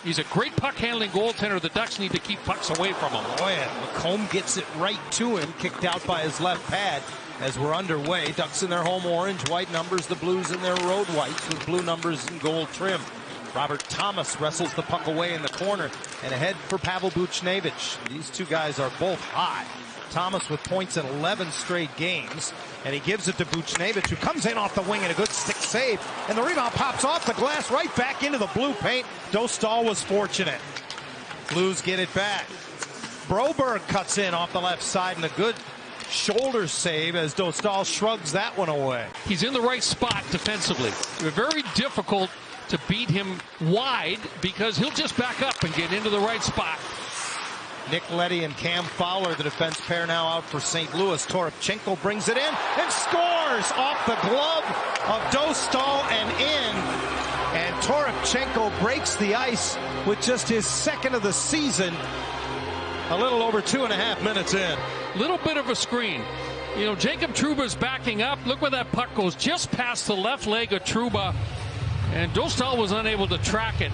He's a great puck-handling goaltender. The Ducks need to keep pucks away from him. Oh, yeah. McComb gets it right to him, kicked out by his left pad as we're underway. Ducks in their home orange, white numbers, the Blues in their road whites with blue numbers and gold trim. Robert Thomas wrestles the puck away in the corner and ahead for Pavel Buchnevich. These two guys are both high. Thomas with points in 11 straight games, and he gives it to Buchnevich, who comes in off the wing and a good stick save, and the rebound pops off the glass right back into the blue paint. Dostal was fortunate. Blues get it back. Broberg cuts in off the left side, and a good shoulder save as Dostal shrugs that one away. He's in the right spot defensively. Very difficult to beat him wide because he'll just back up and get into the right spot. Nick Leddy and Cam Fowler, the defense pair, now out for St. Louis. Toropchenko brings it in and scores off the glove of Dostal and in. And Toropchenko breaks the ice with just his second of the season, a little over 2.5 minutes in. Little bit of a screen. You know, Jacob Trouba's backing up. Look where that puck goes, just past the left leg of Trouba. And Dostal was unable to track it.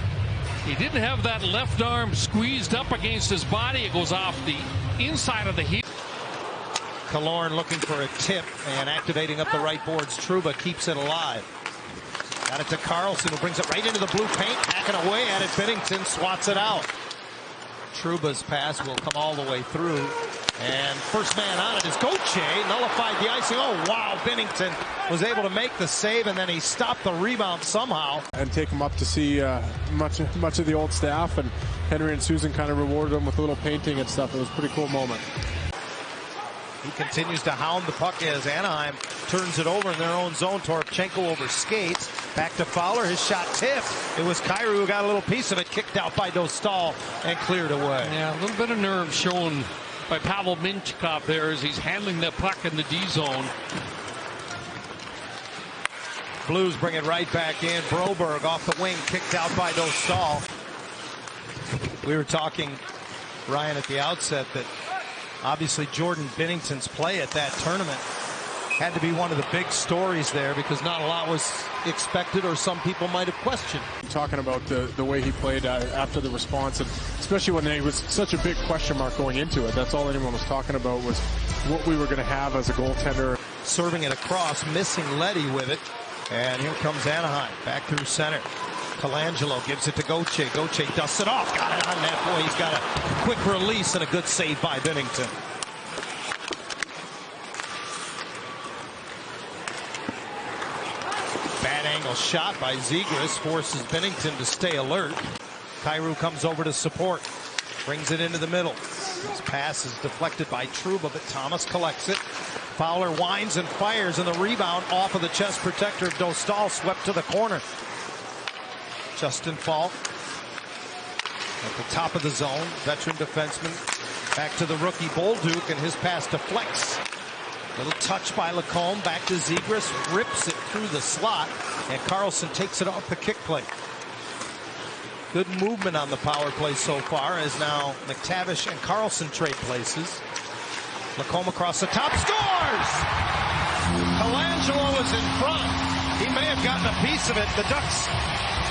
He didn't have that left arm squeezed up against his body. It goes off the inside of the heel. Killorn looking for a tip and activating up the right boards. Trouba keeps it alive. Got it to Carlson, who brings it right into the blue paint. Hacking away at it. Binnington swats it out. Trouba's pass will come all the way through. And first man on it is Gauthier. Nullified the icing. Oh, wow. Binnington was able to make the save, and then he stopped the rebound somehow. And take him up to see much of the old staff. And Henry and Susan kind of rewarded him with a little painting and stuff. It was a pretty cool moment. He continues to hound the puck as Anaheim turns it over in their own zone. Toropchenko over skates. Back to Fowler. His shot tipped. It was Kyrou who got a little piece of it. Kicked out by Dostal and cleared away. Yeah, a little bit of nerve shown by Pavel Mintyukov there as he's handling the puck in the D zone. Blues bring it right back in. Broberg off the wing, kicked out by Dostal. We were talking, Ryan, at the outset that obviously Jordan Binnington's play at that tournament had to be one of the big stories there because not a lot was expected, or some people might have questioned. Talking about the way he played after the response, and especially when there was such a big question mark going into it. That's all anyone was talking about, was what we were going to have as a goaltender. Serving it across, missing Leddy with it. And here comes Anaheim, back through center. Colangelo gives it to Gauthier. Gauthier dusts it off. Got it on net. Boy, he's got a quick release and a good save by Binnington. Bad angle shot by Zegras forces Binnington to stay alert. Kyrou comes over to support. Brings it into the middle. His pass is deflected by Trouba, but Thomas collects it. Fowler winds and fires, and the rebound off of the chest protector of Dostal swept to the corner. Justin Falk at the top of the zone. Veteran defenseman. Back to the rookie Bolduc, and his pass deflects. Little touch by Lacombe. Back to Zegras. Rips it through the slot, and Carlson takes it off the kick plate. Good movement on the power play so far, as now McTavish and Carlson trade places. Lacombe across the top, scores! Colangelo is in front. He may have gotten a piece of it. The Ducks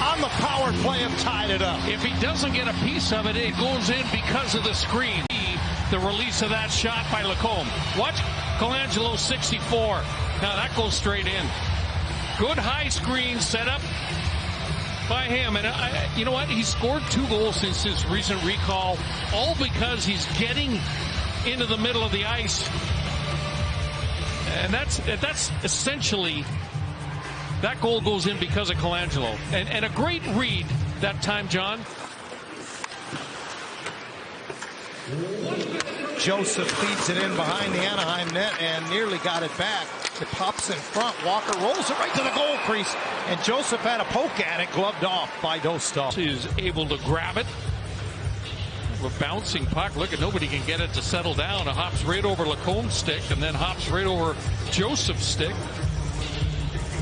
on the power play have tied it up. If he doesn't get a piece of it, it goes in because of the screen. The release of that shot by Lacombe. Watch Colangelo 64. Now that goes straight in. Good high screen setup by him, and you know what? He scored 2 goals since his recent recall, all because he's getting into the middle of the ice, and that's essentially, that goal goes in because of Colangelo, and a great read that time, John. Joseph feeds it in behind the Anaheim net and nearly got it back. It pops in front. Walker rolls it right to the goal crease, and Joseph had a poke at it, gloved off by Dostal. He's able to grab it. A bouncing puck. Look, at nobody can get it to settle down. It hops right over Lacombe's stick and then hops right over Joseph's stick.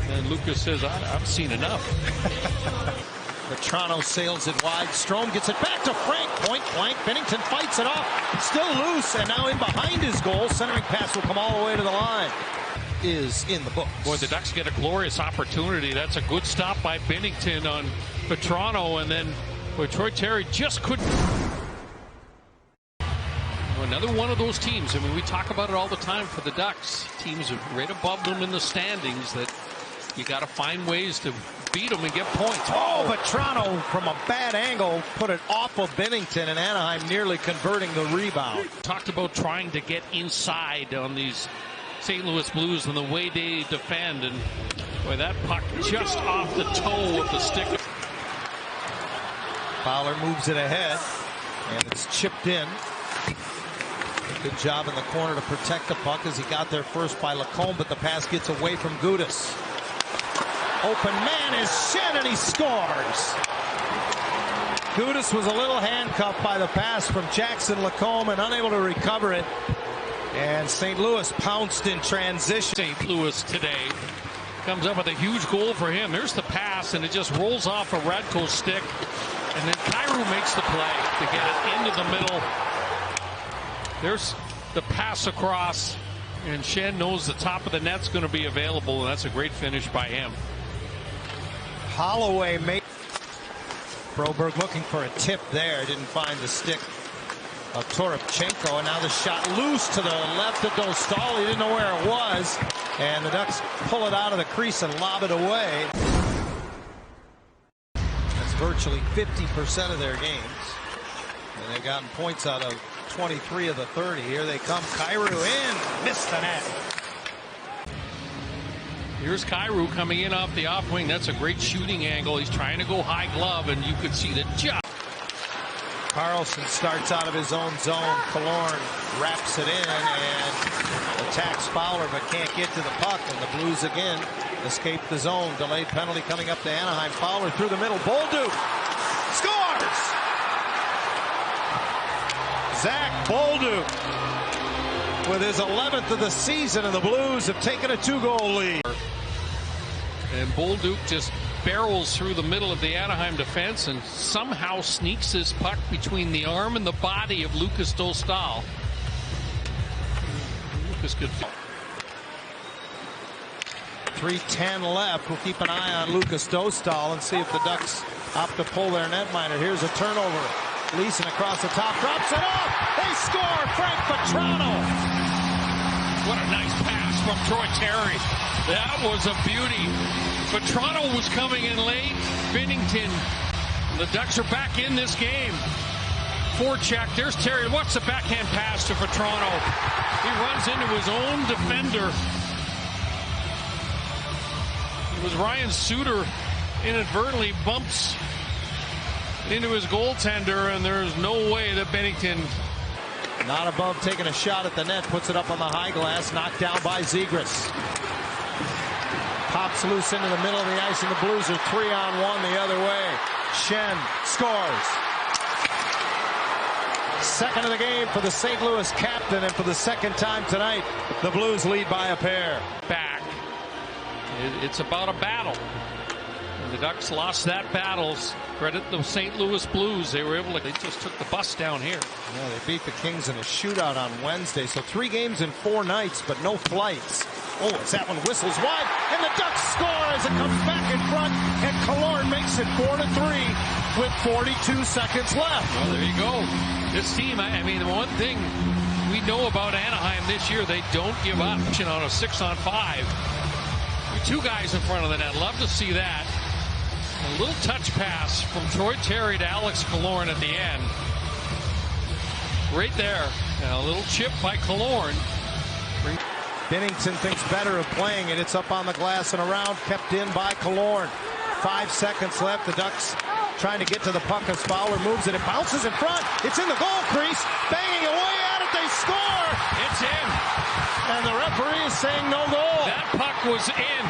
And Lucas says, I've seen enough. Toronto sails it wide. Strome gets it back to Frank. Point blank. Binnington fights it off. Still loose, and now in behind his goal. Centering pass will come all the way to the line. Is in the books. Boy, the Ducks get a glorious opportunity. That's a good stop by Binnington on Toronto, and then Boy, Troy Terry just couldn't. Another one of those teams. I mean, we talk about it all the time for the Ducks. Teams are right above them in the standings that you got to find ways to beat them and get points. Oh, but Toronto from a bad angle put it off of Binnington, and Anaheim nearly converting the rebound. Talked about trying to get inside on these St. Louis Blues and the way they defend, and boy, that puck just off the toe of the stick. Fowler moves it ahead, and it's chipped in. Good job in the corner to protect the puck as he got there first by Lacombe, but the pass gets away from Gudas. Open man is Schenn, and he scores. Gudas was a little handcuffed by the pass from Jackson Lacombe and unable to recover it. And St. Louis pounced in transition. St. Louis today comes up with a huge goal for him. There's the pass, and it just rolls off of Radko's stick. And then Kyrou makes the play to get it into the middle. There's the pass across, and Schenn knows the top of the net's going to be available, and that's a great finish by him. Holloway made. Broberg looking for a tip there. Didn't find the stick of Toropchenko, and now the shot loose to the left of Dostal. He didn't know where it was, and the Ducks pull it out of the crease and lob it away. That's virtually 50% of their games, and they've gotten points out of 23 of the 30. Here they come. Kyrou in, missed the net. Here's Kyrou coming in off the off wing. That's a great shooting angle. He's trying to go high glove, and you could see the jump. Carlson starts out of his own zone. Killorn wraps it in and attacks Fowler, but can't get to the puck. And the Blues again escape the zone. Delayed penalty coming up to Anaheim. Fowler through the middle. Bolduc scores! Zach Bolduc with his 11th of the season, and the Blues have taken a 2-goal lead. And Bolduc just barrels through the middle of the Anaheim defense and somehow sneaks this puck between the arm and the body of Lukas Dostal. Lucas could. 3:10 left. We'll keep an eye on Lukas Dostal and see if the Ducks opt to pull their netminder. Here's a turnover. Leeson across the top, drops it off. They score. Frank Vatrano. What a nice pass from Troy Terry. That was a beauty. Vatrano was coming in late. Binnington. The Ducks are back in this game. Forecheck. There's Terry. What's the backhand pass to Vatrano? He runs into his own defender. It was Ryan Suter inadvertently bumps into his goaltender, and there's no way that Binnington. Not above taking a shot at the net, puts it up on the high glass, knocked down by Zegras. Pops loose into the middle of the ice, and the Blues are 3-on-1 the other way. Schenn scores. Second of the game for the St. Louis captain, and for the second time tonight, the Blues lead by a pair. Back. It's about a battle. And the Ducks lost that battle. Credit the St. Louis Blues. They were able to. They just took the bus down here. Yeah, they beat the Kings in a shootout on Wednesday. So 3 games in 4 nights, but no flights. Oh, as that one whistles wide, and the Ducks score as it comes back in front, and Killorn makes it 4-3 with 42 seconds left. Well, there you go. This team, I mean, the one thing we know about Anaheim this year, they don't give up on a 6-on-5. 2 guys in front of the net. Love to see that. A little touch pass from Troy Terry to Alex Killorn at the end. Right there. And a little chip by Killorn. Binnington thinks better of playing it. It's up on the glass and around, kept in by Killorn. 5 seconds left. The Ducks trying to get to the puck as Fowler moves it. It bounces in front. It's in the goal crease. Banging away at it. They score. It's in. And the referee is saying no goal. That puck was in.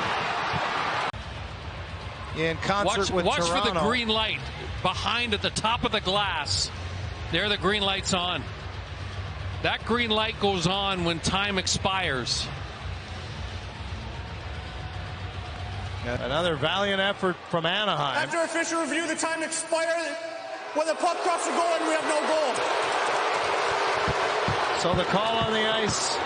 In concert with Watch Toronto. for the green light behind at the top of the glass. There the green light's on. That green light goes on when time expires. Another valiant effort from Anaheim. After official review, the time expired. When the puck crosses the goal and we have no goal. So the call on the ice